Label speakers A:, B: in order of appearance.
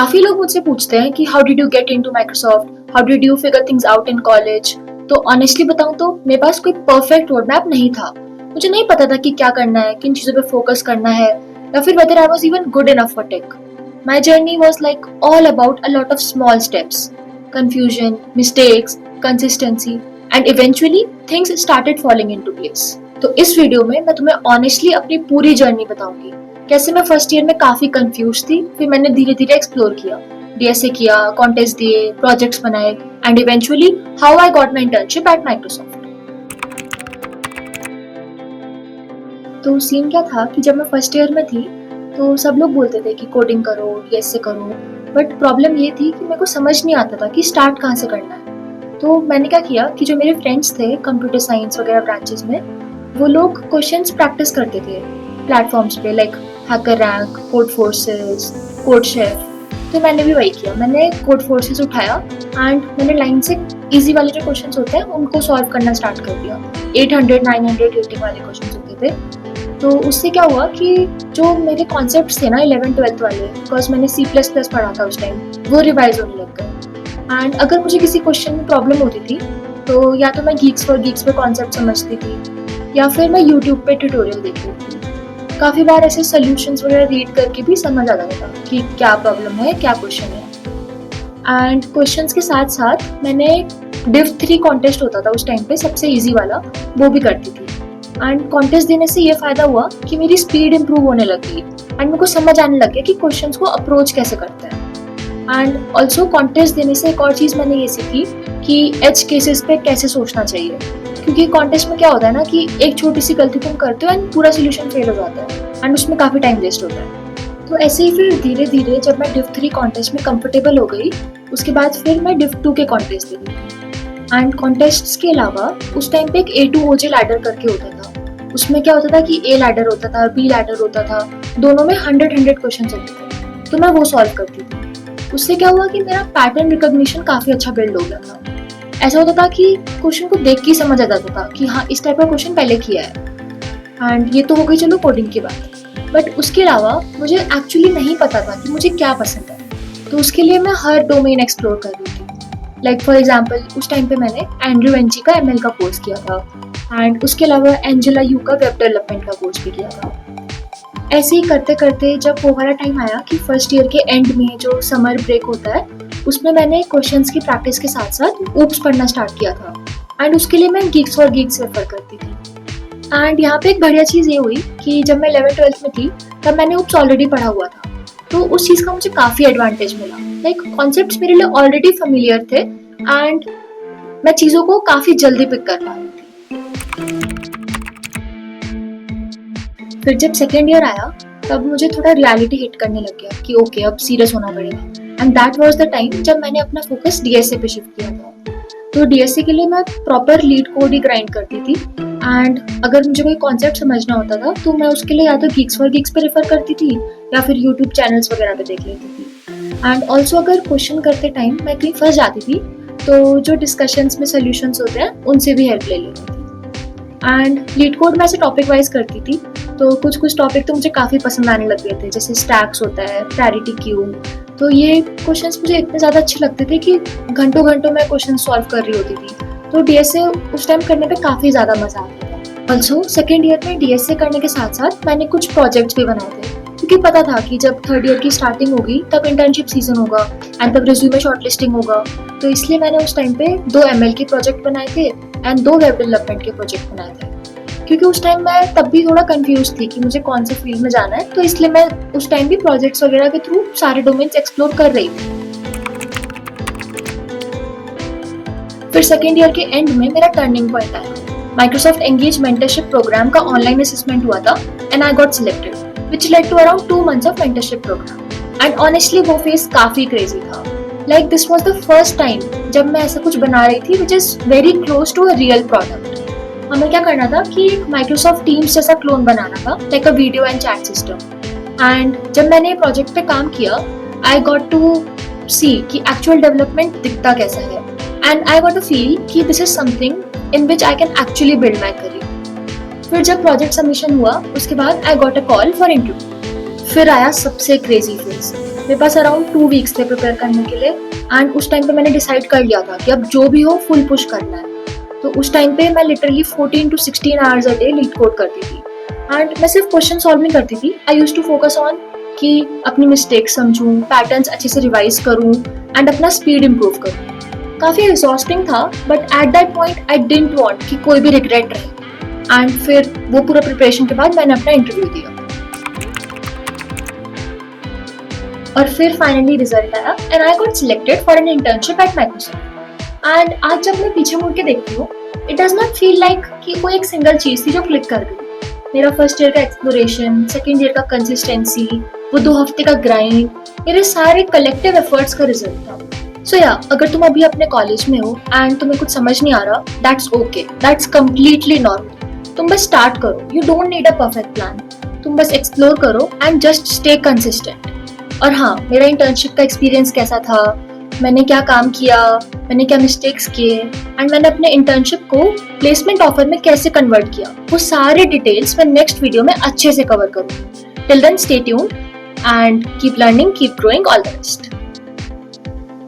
A: काफ़ी लोग मुझसे पूछते हैं कि how did you get into Microsoft, how did you figure things out in college. तो ऑनेस्टली बताऊं तो मेरे पास कोई परफेक्ट रोड मैप नहीं था। मुझे नहीं पता था कि क्या करना है, किन चीज़ों पे फोकस करना है, या फिर whether I was even good enough for tech. My journey was like all about a lot of small steps, confusion, mistakes, consistency, and eventually things started falling into place. तो इस वीडियो में मैं तुम्हें honestly अपनी पूरी journey बताऊंगी। कैसे मैं फर्स्ट ईयर में काफी कंफ्यूज थी, फिर मैंने धीरे धीरे एक्सप्लोर किया, डीएसए किया, कॉन्टेस्ट दिए, प्रोजेक्ट्स बनाए, and eventually how I got my internship at Microsoft. तो सीन क्या था कि जब मैं फर्स्ट ईयर में थी तो सब लोग बोलते थे कि कोडिंग करो, डीएसए करो, बट प्रॉब्लम ये थी कि मेरे को समझ नहीं आता था कि स्टार्ट कहाँ से करना है। तो मैंने क्या किया कि जो मेरे फ्रेंड्स थे कंप्यूटर साइंस वगैरह ब्रांचेस में, वो लोग क्वेश्चंस प्रैक्टिस करते थे प्लेटफॉर्म्स पे like hacker rank, code forces, code chef. तो मैंने भी वही किया, मैंने कोड फोर्सेस उठाया एंड मैंने लाइन से इजी वाले जो क्वेश्चंस होते हैं उनको सॉल्व करना स्टार्ट कर दिया। 800 900 रेटिंग वाले क्वेश्चंस होते थे। तो उससे क्या हुआ कि जो मेरे कॉन्सेप्ट्स थे ना 11th 12th वाले, बिकॉज मैंने C++ पढ़ा था उस टाइम, वो रिवाइज होने लग गए। एंड अगर मुझे किसी क्वेश्चन में प्रॉब्लम होती थी तो या तो मैं गीक्स फॉर गीक्स पे कॉन्सेप्ट समझती थी या फिर मैं यूट्यूब पे ट्यूटोरियल देख रही थी। काफ़ी बार ऐसे सोल्यूशंस वगैरह रीड करके भी समझ आ जाता था कि क्या प्रॉब्लम है, क्या क्वेश्चन है। एंड क्वेश्चंस के साथ साथ मैंने Div 3 कॉन्टेस्ट होता था उस टाइम पे, सबसे इजी वाला, वो भी करती थी। एंड कॉन्टेस्ट देने से ये फ़ायदा हुआ कि मेरी स्पीड इंप्रूव होने लगी एंड मेरे को समझ आने लग गया कि क्वेश्चंस को अप्रोच कैसे करते हैं। एंड ऑल्सो कॉन्टेस्ट देने से एक और चीज़ मैंने ये सीखी कि एज केसेस पे कैसे सोचना चाहिए, क्योंकि कॉन्टेस्ट में क्या होता है ना कि एक छोटी सी गलती तुम करते हो एंड पूरा सोल्यूशन फेल हो जाता है एंड उसमें काफ़ी टाइम वेस्ट होता है। तो ऐसे ही फिर धीरे धीरे जब मैं Div 3 कॉन्टेस्ट में कंफर्टेबल हो गई, उसके बाद फिर मैं Div 2 के कॉन्टेस्ट दे दी। एंड कॉन्टेस्ट्स के अलावा उस टाइम पे एक A2OJ लैडर करके होता था। उसमें क्या होता था कि A लैडर होता था, B लैडर होता था, दोनों में 100 क्वेश्चन होते थे, तो मैं वो सॉल्व करती थी। उससे क्या हुआ कि मेरा पैटर्न रिकॉग्निशन काफ़ी अच्छा बिल्ड हो गया था। ऐसा होता था कि क्वेश्चन को देख के समझ आ जाता था कि हाँ इस टाइप का क्वेश्चन पहले किया है। एंड ये तो हो गई चलो कोडिंग की बात, बट उसके अलावा मुझे एक्चुअली नहीं पता था कि मुझे क्या पसंद है। तो उसके लिए मैं हर डोमेन एक्सप्लोर कर रही थी। लाइक फॉर एग्जाम्पल उस टाइम पे मैंने एंड्रू एनजी का ML का कोर्स किया था एंड उसके अलावा एंजेला यू का वेब डेवलपमेंट का कोर्स भी किया था। ऐसे ही करते करते जब वो वाला टाइम आया कि फर्स्ट ईयर के एंड में जो समर ब्रेक होता है, उसमें मैंने क्वेश्चंस की प्रैक्टिस के साथ साथ ऊप्स पढ़ना स्टार्ट किया था एंड उसके लिए मैं गीक्स फॉर गीक्स रेफर करती थी। एंड यहाँ पे एक बढ़िया चीज़ ये हुई कि जब मैं 11th 12th में थी तब मैंने ऊप्स ऑलरेडी पढ़ा हुआ था, तो उस चीज़ का मुझे काफ़ी एडवांटेज मिला। लाइक कॉन्सेप्ट्स मेरे लिए ऑलरेडी फेमिलियर थे एंड मैं चीज़ों को काफ़ी जल्दी पिक कर पा रही थी। फिर जब सेकेंड ईयर आया तब मुझे थोड़ा रियलिटी हिट करने लग गया कि ओके अब सीरियस होना पड़ेगा। And that was the time जब मैंने अपना फोकस डीएसए पे शिफ्ट किया था। तो डीएसए के लिए मैं प्रॉपर लीड कोड ही ग्राइंड करती थी एंड अगर मुझे कोई कॉन्सेप्ट समझना होता था तो मैं उसके लिए या तो गीक्स फॉर गीक्स पे रेफर करती थी या फिर यूट्यूब चैनल्स वगैरह पे देख लेती थी। एंड ऑल्सो अगर क्वेश्चन करते टाइम मैं कहीं फंस जाती थी तो जो डिस्कशंस में सोल्यूशंस होते हैं उनसे भी हेल्प ले लेती थी। एंड लीड कोड मैं ऐसे टॉपिक वाइज करती थी, तो कुछ टॉपिक तो मुझे काफ़ी पसंद आने लग गए थे, जैसे स्टैक्स होता है, प्रायोरिटी क्यू। तो ये क्वेश्चंस मुझे इतने ज़्यादा अच्छे लगते थे कि घंटों घंटों मैं क्वेश्चन सॉल्व कर रही होती थी। तो डीएसए उस टाइम करने पे काफ़ी ज़्यादा मज़ा आता था। ऑल्सो सेकेंड ईयर में डीएसए करने के साथ साथ मैंने कुछ प्रोजेक्ट्स भी बनाए थे, क्योंकि पता था कि जब थर्ड ईयर की स्टार्टिंग होगी तब इंटर्नशिप सीजन होगा एंड तब रिज्यूमे शॉर्टलिस्टिंग होगा। तो इसलिए मैंने उस टाइम पे 2 ML के प्रोजेक्ट बनाए थे एंड 2 वेब डेवलपमेंट के प्रोजेक्ट बनाए थे, क्योंकि उस टाइम मैं तब भी थोड़ा कंफ्यूज थी कि मुझे कौन से फील्ड में जाना है। तो इसलिए मैं उस टाइम भी प्रोजेक्ट्स वगैरह के थ्रू सारे डोमेन्स एक्सप्लोर कर रही थी। फिर सेकेंड ईयर के एंड में मेरा टर्निंग पॉइंट आया। माइक्रोसॉफ्ट एंगेज मेंटरशिप प्रोग्राम का ऑनलाइन असेसमेंट हुआ था and I got selected, which led to around 2 months of mentorship program. And honestly वो फेज काफ़ी क्रेजी था। Like this was the first time जब मैं ऐसा कुछ बना रही थी which is very close to a real product. हमें क्या करना था कि एक माइक्रोसॉफ्ट टीम्स जैसा क्लोन बनाना था, like a video and chat system. And जब मैंने प्रोजेक्ट पे काम किया, आई गॉट टू सी कि एक्चुअल डेवलपमेंट दिखता कैसा है and I got to feel कि this is something in which I can actually build my career. फिर जब प्रोजेक्ट सबमिशन हुआ उसके बाद I got a call for interview. फिर आया सबसे क्रेजी फेज, मेरे पास अराउंड 2 वीक्स थे प्रिपेयर करने के लिए एंड उस टाइम पे मैंने डिसाइड कर लिया था कि अब जो भी हो फुल पुश करना है। तो उस टाइम पे मैं literally 14 to 16 hours a day leet code करती थी एंड मैं सिर्फ क्वेश्चन सॉल्व नहीं करती थी। I used to focus on कि अपनी मिस्टेक्स समझूं, पैटर्न्स अच्छे से रिवाइज करूं एंड अपना स्पीड इम्प्रूव करूं। काफ़ी एग्जॉस्टिंग था but at that point I didn't want कि कोई भी रिग्रेट रहे। एंड फिर वो पूरा प्रिपरेशन के बाद मैंने अपना इंटरव्यू दिया और फिर फाइनली रिजल्ट आया and I got selected for an internship at Microsoft. And आज जब मैं पीछे मुड़ के देखती हूँ, it does not feel like कि कोई एक सिंगल चीज़ थी जो क्लिक कर गई। मेरा फर्स्ट ईयर का एक्सप्लोरेशन, सेकेंड ईयर का कंसिस्टेंसी, वो 2 हफ्ते का ग्राइंड, मेरे सारे कलेक्टिव एफर्ट्स का रिजल्ट था। सो अगर तुम अभी अपने कॉलेज में हो एंड तुम्हें कुछ समझ नहीं आ रहा, that's okay, that's completely normal. तुम बस स्टार्ट करो, you don't need a perfect plan. तुम बस एक्सप्लोर करो एंड जस्ट स्टे कंसिस्टेंट। और हाँ, मेरा इंटर्नशिप का एक्सपीरियंस कैसा था, मैंने क्या काम किया, मैंने क्या मिस्टेक्स किए एंड मैंने अपने इंटर्नशिप को प्लेसमेंट ऑफर में कैसे कन्वर्ट किया, वो सारे डिटेल्स मैं नेक्स्ट वीडियो में अच्छे से कवर करूँगी। Till then stay tuned and keep learning, keep growing, all the best.